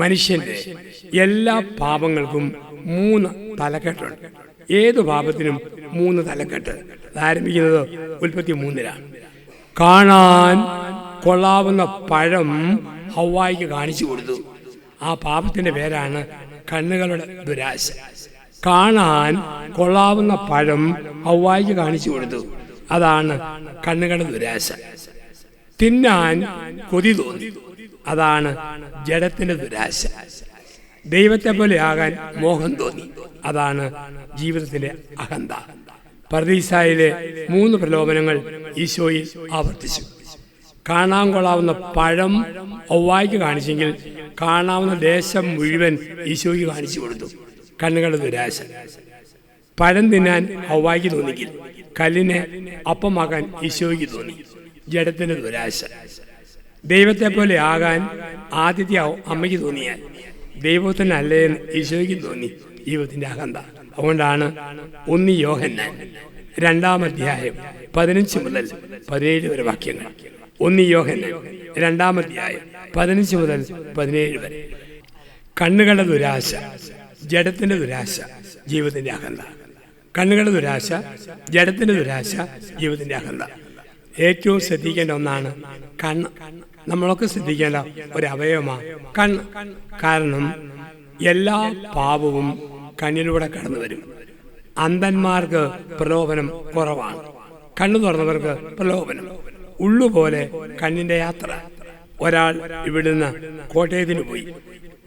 മനുഷ്യന്റെ എല്ലാ പാപങ്ങൾക്കും 3 തലക്കെട്ടുണ്ട്. ഏതു പാപത്തിനും 3 തലക്കെട്ട്. ആരംഭിക്കുന്നത് ഉൽപ്പത്തി 3-ലാണ്. കാണാൻ കൊള്ളാവുന്ന പഴം ഹവ്വായ്ക്ക് കാണിച്ചു കൊടുത്തു. ആ പാപത്തിന്റെ പേരാണ് കണ്ണുകളുടെ ദുരാശ. കാണാൻ കൊള്ളാവുന്ന പഴം ഹവ്വായ്ക്ക് കാണിച്ചു കൊടുത്തു. അതാണ് കണ്ണുകളുടെ ദുരാശ. തിന്നാൻ കൊതി തോന്നി. അതാണ് ജഡത്തിന്റെ ദുരാശ. ദൈവത്തെ പോലെ ആകാൻ മോഹം തോന്നി. അതാണ് ജീവിതത്തിലെ അഹന്ത. പർദീസായിലെ 3 പ്രലോഭനങ്ങൾ ഈശോയിൽ ആവർത്തിച്ചു. കാണാൻ കൊള്ളാവുന്ന പഴം ഹവ്വായ്ക്ക് കാണിച്ചെങ്കിൽ കാണാവുന്ന ദേശം മുഴുവൻ ഈശോയ്ക്ക് കാണിച്ചു കൊടുത്തു. കണ്ണുകളുടെ ദുരാശ. പഴം തിന്നാൻ ഹവ്വായ്ക്ക് തോന്നിക്കിൽ കല്ലിനെ അപ്പമാക്കാൻ ഈശോയ്ക്ക് തോന്നി. ജഡത്തിന്റെ ദുരാശ. ദൈവത്തെ പോലെ ആകാൻ ആദ്യത്തെ അമ്മയ്ക്ക് തോന്നിയാൽ ദൈവത്തിനല്ലേ എന്ന് ഈശോയ്ക്ക് തോന്നി. ജീവിതത്തിന്റെ അഹന്ത. അതുകൊണ്ടാണ് 1 യോഹന്നാൻ 2-ാം അധ്യായം 15 മുതൽ 17 വരെ വാക്യങ്ങൾ. 1 യോഹന്നാൻ 2-ാം അധ്യായം 15 മുതൽ 17 വരെ. കണ്ണുകളുടെ ദുരാശ, ജഡത്തിന്റെ ദുരാശ, ജീവിതത്തിന്റെ അഹന്ത. കണ്ണുകളുടെ ദുരാശ, ജഡത്തിന്റെ ദുരാശ, ജീവിതത്തിന്റെ അഹന്ത. ഏറ്റവും ശ്രദ്ധിക്കേണ്ട ഒന്നാണ് കണ്ണ്. നമ്മളൊക്കെ ശ്രദ്ധിക്കേണ്ട ഒരു അവയവമാണ് കണ്ണ്. കാരണം എല്ലാ പാപവും കണ്ണിലൂടെ കടന്നു വരും. അന്ധന്മാർക്ക് പ്രലോഭനം കുറവാണ്, കണ്ണു തുറന്നവർക്ക് പ്രലോഭനം. ഉള്ളുപോലെ കണ്ണിന്റെ യാത്ര. ഒരാൾ ഇവിടുന്ന് കോട്ടയത്തിന് പോയി.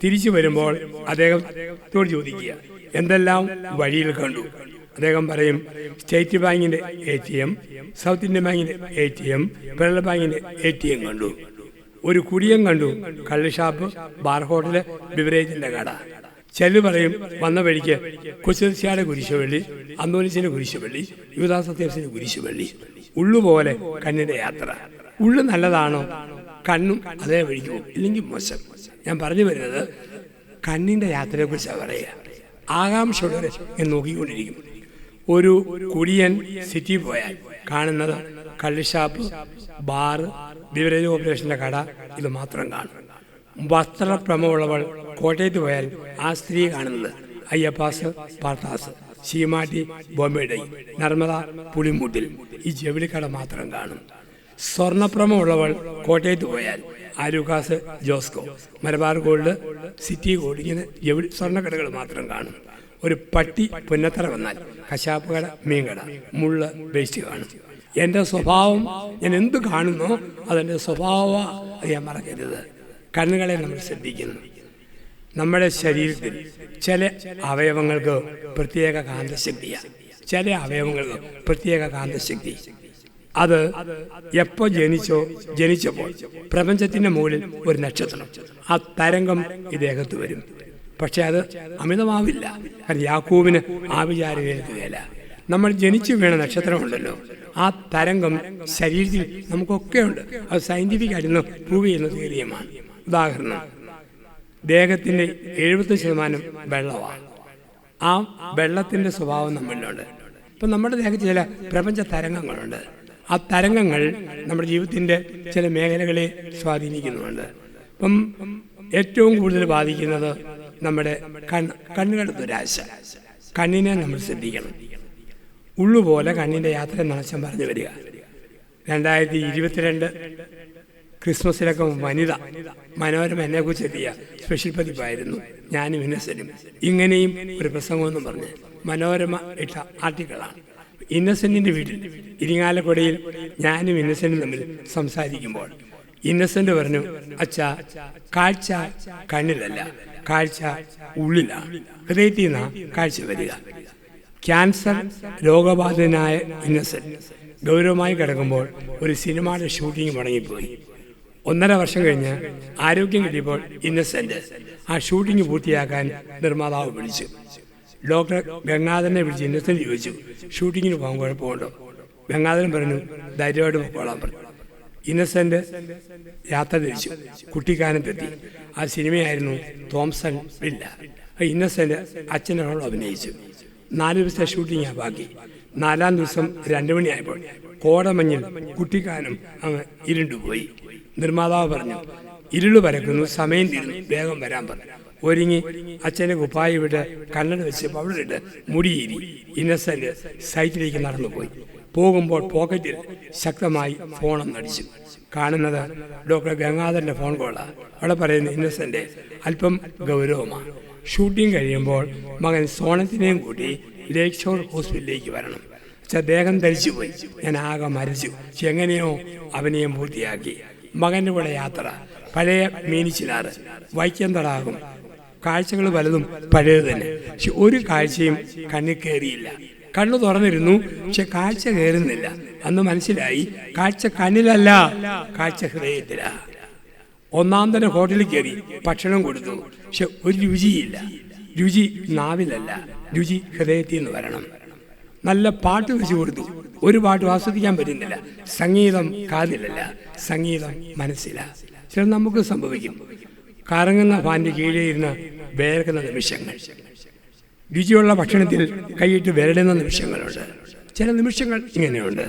തിരിച്ചു വരുമ്പോൾ അദ്ദേഹത്തോട് ചോദിക്കുക, എന്തെല്ലാം വഴിയിൽ കണ്ടു? അദ്ദേഹം പറയും, സ്റ്റേറ്റ് ബാങ്കിന്റെ ATM, സൗത്ത് ഇന്ത്യൻ ബാങ്കിന്റെ ATM, ഫെഡറൽ ബാങ്കിന്റെ ATM കണ്ടു. ഒരു കുടിയം കണ്ടു, കള്ള് ഷാപ്പ്, ബാർ ഹോട്ടല്, ബിവറേജിന്റെ കട. ചെല്ലു പറയും, വന്ന വഴിക്ക് കുശിയുടെ കുരിശുവള്ളി, അന്തോനിസിന്റെ കുരിശുവള്ളി, യൂദാസത്യാസിന്റെ കുരിശുവള്ളി. ഉള്ളുപോലെ കണ്ണിന്റെ യാത്ര. ഉള്ളു നല്ലതാണോ? കണ്ണും അതേ വഴിക്ക് പോകും, ഇല്ലെങ്കിൽ മോശം. ഞാൻ പറഞ്ഞു വരുന്നത് കണ്ണിന്റെ യാത്രയെ കുറിച്ചാണ് പറയുക. ആകാംക്ഷയോടെ ഞാൻ നോക്കിക്കൊണ്ടിരിക്കും. ഒരു കുടിയൻ സിറ്റി പോയാൽ കാണുന്നത് കള്ള് ഷാപ്പ്, ബാർ, ബിവറേജ് ഓപ്പറേഷന്റെ കട, ഇത് മാത്രം കാണും. വസ്ത്രഭ്രമമുള്ളവൾ കോട്ടയത്ത് പോയാൽ ആ സ്ത്രീ കാണുന്നത് അയ്യപ്പാസ്, പാർത്താസ്, ശീമാട്ടി, ബോംബെ ഡൈ, നർമ്മദ, പുളിമുട്ടിൽ, ഈ ജവിളിക്കട മാത്രം കാണും. സ്വർണ്ണഭ്രമമുള്ളവൾ കോട്ടയത്ത് പോയാൽ Alukkas, Josco, Malabar gold, city gold, ഇങ്ങനെ സ്വർണ്ണക്കടകൾ മാത്രം കാണും. ഒരു പട്ടി പുന്നത്തറ വന്നാൽ കശാപ്പ് കട, മീൻകട, മുള്ള്, വേസ്റ്റ് കാണും. എൻ്റെ സ്വഭാവം, ഞാൻ എന്ത് കാണുന്നോ അതെൻ്റെ സ്വഭാവ, അത് ഞാൻ മറക്കരുത്. കണ്ണുകളെ നമ്മൾ ശ്രദ്ധിക്കുന്നു. നമ്മുടെ ശരീരത്തിൽ ചില അവയവങ്ങൾക്ക് പ്രത്യേക കാന്തശക്തിയാണ്. ചില അവയവങ്ങൾക്ക് പ്രത്യേക കാന്തശക്തി. അത് എപ്പോൾ ജനിച്ചപ്പോൾ പ്രപഞ്ചത്തിന്റെ മുകളിൽ ഒരു നക്ഷത്രം, ആ തരംഗം ഈ ദേഹത്ത് വരും. പക്ഷെ അത് അമിതമാവില്ല. കാരണം യാക്കോബിന് ആ വിചാരം കേൾക്കുകയില്ല. നമ്മൾ ജനിച്ചു വീണ നക്ഷത്രമുണ്ടല്ലോ, ആ തരംഗം ശരീരത്തിൽ നമുക്കൊക്കെ ഉണ്ട്. അത് സയന്റിഫിക്കായിരുന്നു പ്രൂവ് ചെയ്യുന്ന തിയറിയുമാണ്. ഉദാഹരണം, ദേഹത്തിന്റെ 70% വെള്ളമാണ്. ആ വെള്ളത്തിന്റെ സ്വഭാവം നമ്മളിലുണ്ട്. ഇപ്പം നമ്മുടെ ദേഹത്തിൽ ചില പ്രപഞ്ച തരംഗങ്ങളുണ്ട്. ആ തരംഗങ്ങൾ നമ്മുടെ ജീവിതത്തിന്റെ ചില മേഖലകളെ സ്വാധീനിക്കുന്നുണ്ട്. ഇപ്പം ഏറ്റവും കൂടുതൽ ബാധിക്കുന്നത് നമ്മുടെ കണ്ണുകളുടെ ദുരാശ. കണ്ണിനെ നമ്മൾ ശ്രദ്ധിക്കണം. ഉള്ളുപോലെ കണ്ണിന്റെ യാത്ര നാശം പറഞ്ഞു വരിക. 2022 ക്രിസ്മസിലൊക്കെ വനിത മനോരമ എന്നെ കുറിച്ച് എത്തിയ സ്പെഷ്യൽ പതിപ്പായിരുന്നു ഞാനും ഇന്നസെന്റും. ഇങ്ങനെയും ഒരു പ്രസംഗമെന്നും പറഞ്ഞ് മനോരമ ഇട്ട ആർട്ടിക്കിളാണ്. ഇന്നസെന്റിന്റെ വീട്ടിൽ ഇരിങ്ങാലക്കുടയിൽ ഞാനും ഇന്നസെന്റും തമ്മിൽ സംസാരിക്കുമ്പോൾ ഇന്നസെന്റ് പറഞ്ഞു, അച്ഛാ, കാഴ്ച കണ്ണിലല്ല, കാഴ്ച ഉള്ളിലാണ്. ഹൃദയത്തിൽ നിന്നാ കാഴ്ച വരിക. ക്യാൻസർ രോഗബാധിതനായ ഇന്നസെന്റ് ഗൗരവമായി കിടക്കുമ്പോൾ ഒരു സിനിമയുടെ ഷൂട്ടിംഗ് മുടങ്ങിപ്പോയി. 1.5 വർഷം കഴിഞ്ഞ് ആരോഗ്യം കിട്ടിയപ്പോൾ ഇന്നസെന്റ് ആ ഷൂട്ടിംഗ് പൂർത്തിയാക്കാൻ നിർമ്മാതാവ് വിളിച്ചു. ഡോക്ടർ ഗംഗാധരനെ വിളിച്ച് ഇന്നസെന്റ് ചോദിച്ചു, ഷൂട്ടിങ്ങിന് പോകാൻ കുഴപ്പമുണ്ടോ? ഗംഗാധരൻ പറഞ്ഞു, ധൈര്യമായിട്ട് പോയിക്കോളാൻ പറഞ്ഞു. ഇന്നസെന്റ് യാത്ര തിരിച്ചു. കുട്ടിക്കാനത്തെത്തി. ആ സിനിമയായിരുന്നു തോംസൺ വില്ല. ഇന്നസെന്റ് അച്ഛൻ്റെ റോൾ അഭിനയിച്ചു. 4 ദിവസത്തെ ഷൂട്ടിങ്ങാണ് ബാക്കി. 4-ാം ദിവസം 2 മണിയായപ്പോൾ കോടമഞ്ഞിൽ കുട്ടിക്കാനം അങ്ങ് ഇരുണ്ടുപോയി. നിർമ്മാതാവ് പറഞ്ഞു, ഇരുള് പരക്കുന്നു, സമയം തീരുന്നു, വേഗം വരാൻ പറഞ്ഞു. ഒരുങ്ങി അച്ഛൻ്റെ കുപ്പായി വിട്ട് കണ്ണട വെച്ചപ്പോൾ അവിടെ ഇട്ട് മുടിയേരി ഇന്നസെന്റ് സൈറ്റിലേക്ക് നടന്നുപോയി. പോകുമ്പോൾ പോക്കറ്റിൽ ശക്തമായി ഫോണൊന്നടിച്ചു. കാണുന്നത് ഡോക്ടർ ഗംഗാധരൻ്റെ ഫോൺ കോളാണ്. അവിടെ പറയുന്ന ഇന്നസെന്റ് അല്പം ഗൗരവമാണ്. ഷൂട്ടിംഗ് കഴിയുമ്പോൾ മകൻ സോണത്തിനെയും കൂട്ടി ലേക്ക് ഷോർ ഹോസ്പിറ്റലിലേക്ക് വരണം. ദേഹം ധരിച്ചു പോയി. ഞാൻ ആകെ മരിച്ചു. എങ്ങനെയോ അഭിനയം പൂർത്തിയാക്കി. മകൻ്റെ കൂടെ യാത്ര. പഴയ മീനിച്ചിലാറ്, വൈക്കം തടാകം, കാഴ്ചകൾ പലതും പഴയത് തന്നെ. പക്ഷെ ഒരു കാഴ്ചയും കണ്ണിൽ കയറിയില്ല. കണ്ണു തുറന്നിരുന്നു, പക്ഷെ കാഴ്ച കയറുന്നില്ല. അന്ന് മനസ്സിലായി കാഴ്ച കണ്ണിലല്ല, കാഴ്ച ഹൃദയത്തിലാ. ഒന്നാം തന്നെ ഹോട്ടലിൽ കയറി ഭക്ഷണം കൊടുത്തു, പക്ഷെ ഒരു രുചിയില്ല. രുചി നാവിലല്ല, രുചി ഹൃദയത്തിൽ നിന്ന് വരണം. നല്ല പാട്ട് വെച്ച് കൊടുത്തു, ഒരു പാട്ടും ആസ്വദിക്കാൻ പറ്റുന്നില്ല. സംഗീതം കാതിലല്ല, സംഗീതം മനസ്സിലാ. ചില നമുക്ക് സംഭവിക്കും. കറങ്ങുന്ന ഫാൻ്റെ കീഴിൽ ഇരുന്ന് വേർക്കുന്ന നിമിഷങ്ങൾ, രുചിയുള്ള ഭക്ഷണത്തിൽ കൈയിട്ട് വിരടുന്ന നിമിഷങ്ങളുണ്ട്. ചില നിമിഷങ്ങൾ ഇങ്ങനെയുണ്ട്.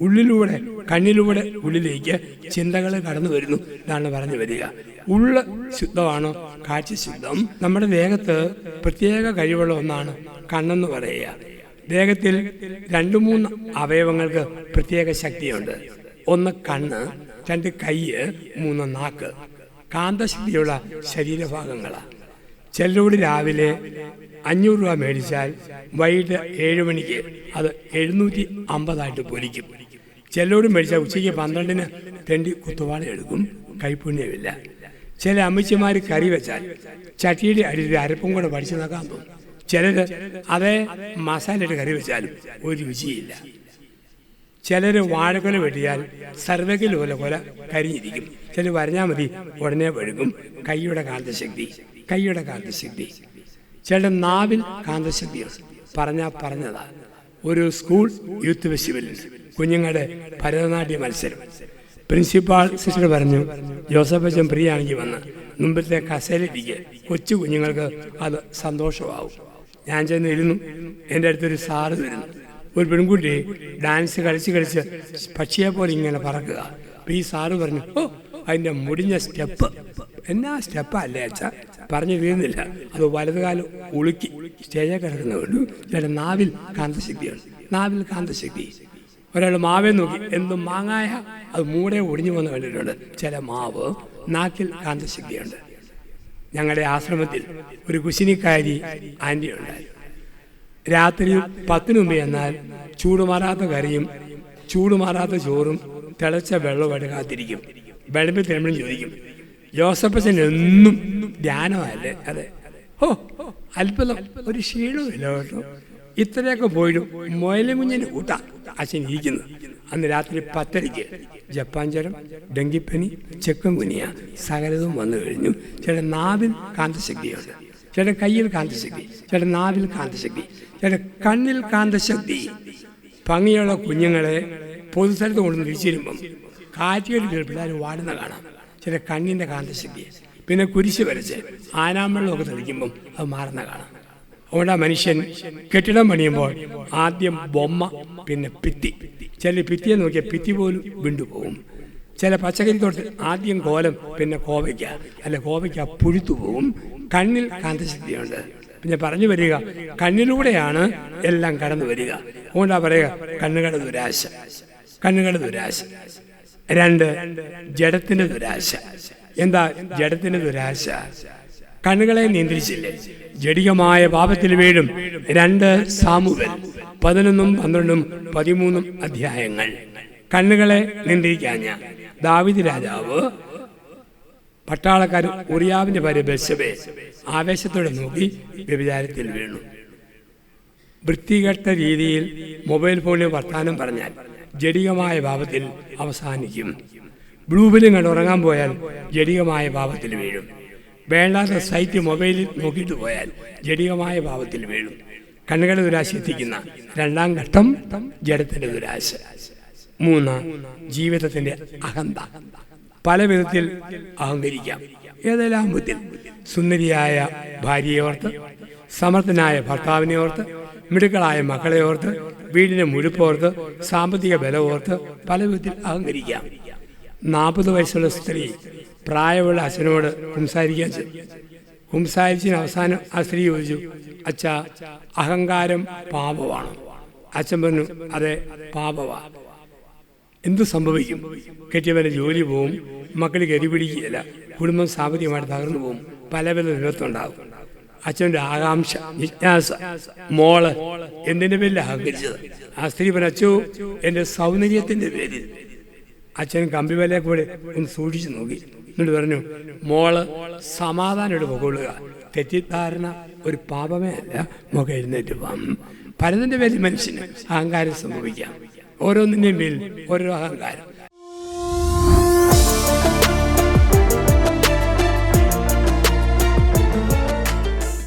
ഉള്ളിലൂടെ കണ്ണിലൂടെ ഉള്ളിലേക്ക് ചിന്തകൾ കടന്നു വരുന്നു എന്നാണ് പറഞ്ഞു വരിക. ഉള്ള് ശുദ്ധമാണോ, കാഴ്ച ശുദ്ധം. നമ്മുടെ ദേഹത്ത് പ്രത്യേക കഴിവുള്ള ഒന്നാണ് കണ്ണെന്ന് പറയുക. ദേഹത്തിൽ 2-3 അവയവങ്ങൾക്ക് പ്രത്യേക ശക്തിയുണ്ട്. 1 കണ്ണ്, 2 കൈ, 3 നാക്ക്. കാന്തശക്തിയുള്ള ശരീരഭാഗങ്ങളാണ്. ചിലരോട് രാവിലെ 500 രൂപ മേടിച്ചാൽ വൈകിട്ട് 7 മണിക്ക് അത് 750 പൊലിക്കും. ചിലരോട് മേടിച്ചാൽ ഉച്ചയ്ക്ക് 12-ന് തെണ്ടി കുത്തുവാള എടുക്കും, കൈപ്പുണ്യമില്ല. ചില അമ്മച്ചിമാർ കറി വെച്ചാൽ ചട്ടിയുടെ അടിയിൽ അരപ്പും കൂടെ പഠിച്ചു നോക്കാൻ തോന്നും. ചിലർ അതേ മസാലയിട്ട് കറി വെച്ചാലും ഒരു രുചിയില്ല. ചിലർ വാഴക്കൊല വെട്ടിയാൽ സർവകൽ പോലെ കൊല കരിഞ്ഞിരിക്കും. ചിലർ വരഞ്ഞാൽ മതി ഉടനെ പഴുക്കും. കൈയുടെ കാന്തശക്തി, കൈയുടെ കാന്തശക്തി. ചിലരുടെ നാവിൽ കാന്തശക്തിയാണ്. പറഞ്ഞതാ. ഒരു സ്കൂൾ യൂത്ത് ഫെസ്റ്റിവലിൽ കുഞ്ഞുങ്ങളുടെ ഭരതനാട്യ മത്സരം. പ്രിൻസിപ്പാൾ സിസ്റ്റർ പറഞ്ഞു, ജോസഫ് അച്ഛൻ പ്രിയാണെങ്കിൽ വന്ന് മുമ്പത്തെ കസേരയിലേക്ക് കൊച്ചു കുഞ്ഞുങ്ങൾക്ക് അത് സന്തോഷമാവും. ഞാൻ ചെന്നിരുന്നു. എൻ്റെ അടുത്തൊരു സാറ് വരുന്നു. ഒരു പെൺകുട്ടി ഡാൻസ് കളിച്ച് പക്ഷിയെ പോലെ ഇങ്ങനെ പറക്കുക. അപ്പം ഈ സാറ് പറഞ്ഞു, ഓ അതിൻ്റെ മുടിഞ്ഞ സ്റ്റെപ്പ്. എന്നാ സ്റ്റെപ്പല്ലേ അച്ഛാ, പറഞ്ഞു തീർന്നില്ല. അത് വലതുകാലം ഉളുക്കി സ്റ്റേജിൽ കിടക്കുന്നതുകൊണ്ട് ചില നാവിൽ കാന്തശക്തിയാണ്. നാവിൽ കാന്തശക്തി. ഒരാൾ മാവേ നോക്കി എന്തും മാങ്ങായ അത് മൂടെ ഒടിഞ്ഞു വന്ന് കണ്ടിട്ടുണ്ട്. ചില മാവ് നാക്കിൽ കാന്തശക്തിയുണ്ട്. ഞങ്ങളുടെ ആശ്രമത്തിൽ ഒരു കുശിനിക്കാരി ആൻറ്റി ഉണ്ടായി. രാത്രി 10 മുമ്പ് എന്നാൽ ചൂടുമാറാത്ത കറിയും ചൂടുമാറാത്ത ചോറും തിളച്ച വെള്ളമായിട്ട് കാത്തിരിക്കും. വെളുപ്പിൽ തരുമ്പോഴും ചോദിക്കും, ജോസഫച്ചൻ എന്നും ധ്യാനമല്ലേ? അതെ. ഓ അത്ഭുതം, ഒരു ക്ഷീണമില്ല കേട്ടോ. ഇത്രയൊക്കെ പോയിട്ടും മുയലുകുഞ്ഞിന് കൂട്ടാ അച്ഛൻ ഇരിക്കുന്നു. അന്ന് രാത്രി 10:30 ജപ്പാൻ ജ്വരം, ഡെങ്കിപ്പനി, ചിക്കൻ ഗുനിയ സകലതും വന്നു കഴിഞ്ഞു. ചില നാവിൽ കാന്തശക്തിയുണ്ട്, ചില കയ്യിൽ കാന്തശക്തി, ചില നാവിൽ കാന്തശക്തി, ചില കണ്ണിൽ കാന്തശക്തി. ഭംഗിയുള്ള കുഞ്ഞുങ്ങളെ പൊതുസ്ഥലത്ത് കൊണ്ടുവന്ന് തിരിച്ചിരുമ്പം കാറ്റുകെട്ടി പിള്ളേർ വാടുന്ന കാണാം. ചില കണ്ണിൻ്റെ കാന്തശക്തി. പിന്നെ കുരിശ് വരച്ച് ആനാമ്പെള്ളമൊക്കെ തെളിക്കുമ്പം അത് മാറുന്ന കാണാം. അതുകൊണ്ട് ആ മനുഷ്യൻ കെട്ടിടം പണിയുമ്പോൾ ആദ്യം ബൊമ്മ, പിന്നെ ഭിത്തി. ചില ഭിത്തിയെ നോക്കിയാൽ ഭിത്തി പോലും വിണ്ടുപോകും. ചില പച്ചക്കറി തോട്ടത്തിൽ ആദ്യം കോലം, പിന്നെ കോവയ്ക്ക, അല്ല കോവയ്ക്ക പുഴുത്തു പോകും. കണ്ണിൽ കാന്തശക്തിയുണ്ട്. പിന്നെ പറഞ്ഞു വരിക, കണ്ണിലൂടെയാണ് എല്ലാം കടന്നു വരിക. അതുകൊണ്ടാ പറയുക കണ്ണുകളുടെ ദുരാശ, കണ്ണുകളുടെ ദുരാശ. 2 ജഡത്തിന്റെ ദുരാശ. എന്താ ജഡത്തിന്റെ ദുരാശ? കണ്ണുകളെ നിയന്ത്രിച്ചില്ലേ, ജഡികമായ പാപത്തിൽ വീഴും. 2 സാമുവേൽ 11, 12, 13 അധ്യായങ്ങൾ. കണ്ണുകളെ നിയന്ത്രിക്കാഞ്ഞ ദാവീദ് രാജാവ് പട്ടാളക്കാരൻ ഉറിയാവിന്റെ ഭാര്യ ബത്ശബയെ ആവേശത്തോടെ നോക്കി വ്യഭിചാരത്തിൽ വീണു. വൃത്തികെട്ട രീതിയിൽ മൊബൈൽ ഫോണിൽ വർത്താനം പറഞ്ഞാൽ ജഡികമായ പാപത്തിൽ അവസാനിക്കും. ബ്ലൂ ഫിലിം കണ്ട് ഉറങ്ങാൻ പോയാൽ ജഡികമായ പാപത്തിൽ വീഴും. വേണ്ടാത്ത സൈറ്റ് മൊബൈലിൽ നോക്കിയിട്ട് പോയാൽ ജഡികമായ പാപത്തിൽ വീഴും. കണ്ണുകളുടെ ദുരാശ എത്തിക്കുന്ന 2ാം ഘട്ടം ജഡത്തിന്റെ ദുരാശ. 3 ജീവിതത്തിന്റെ അഹന്ത. പല വിധത്തിൽ അഹങ്കരിക്കാം. ഏതെല്ലാം വിധത്തിൽ. സുന്ദരിയായ ഭാര്യയെ ഓർത്ത്, സമർത്ഥനായ ഭർത്താവിനെ ഓർത്ത്, മിടുക്കളായ മക്കളെ ഓർത്ത്, വീടിന്റെ മുഴുപ്പോർത്ത്, സാമ്പത്തിക ബലം ഓർത്ത് പല വിധത്തിൽ അഹങ്കരിക്കാം. 40 വയസ്സുള്ള സ്ത്രീ പ്രായമുള്ള അച്ഛനോട് സംസാരിക്കാൻ ചെന്നു. സംസാരിച്ചതിന് അവസാനം ആ സ്ത്രീ ചോദിച്ചു, അച്ഛാ, അഹങ്കാരം പാപമാണ്? അച്ഛൻ പറഞ്ഞു, അതെ, പാപമാണ്. എന്തു സംഭവിക്കും? കെട്ടിയവൻ്റെ ജോലി പോവും, മക്കൾ കരിപിടിക്കുകയില്ല, കുടുംബം സാമ്പത്തികമായിട്ട് തകർന്നു പോകും, പല പല വിപത്തുണ്ടാകും. അച്ഛൻ്റെ ആകാംക്ഷ, ജിജ്ഞാസ, മോള് എന്തിൻ്റെ പേരിൽ അഹങ്കരിച്ചത്? ആ സ്ത്രീ പറഞ്ഞു, അച്ഛോ, എൻ്റെ സൗന്ദര്യത്തിൻ്റെ പേരിൽ. അച്ഛൻ കമ്പിവലയെ കൂടെ ഒന്ന് സൂക്ഷിച്ചു നോക്കി, എന്നിട്ട് പറഞ്ഞു, മോള് സമാധാനമായിട്ട് പൊക്കൊള്ളുക, തെറ്റിദ്ധാരണ ഒരു പാപമേ അല്ല, നമുക്ക് എഴുന്നേറ്റ് പോകാം. പലതിൻ്റെ പേരിൽ മനുഷ്യന് അഹങ്കാരം സംഭവിക്കാം, ഓരോന്നിൻ്റെയും പേരിൽ ഓരോ അഹങ്കാരം.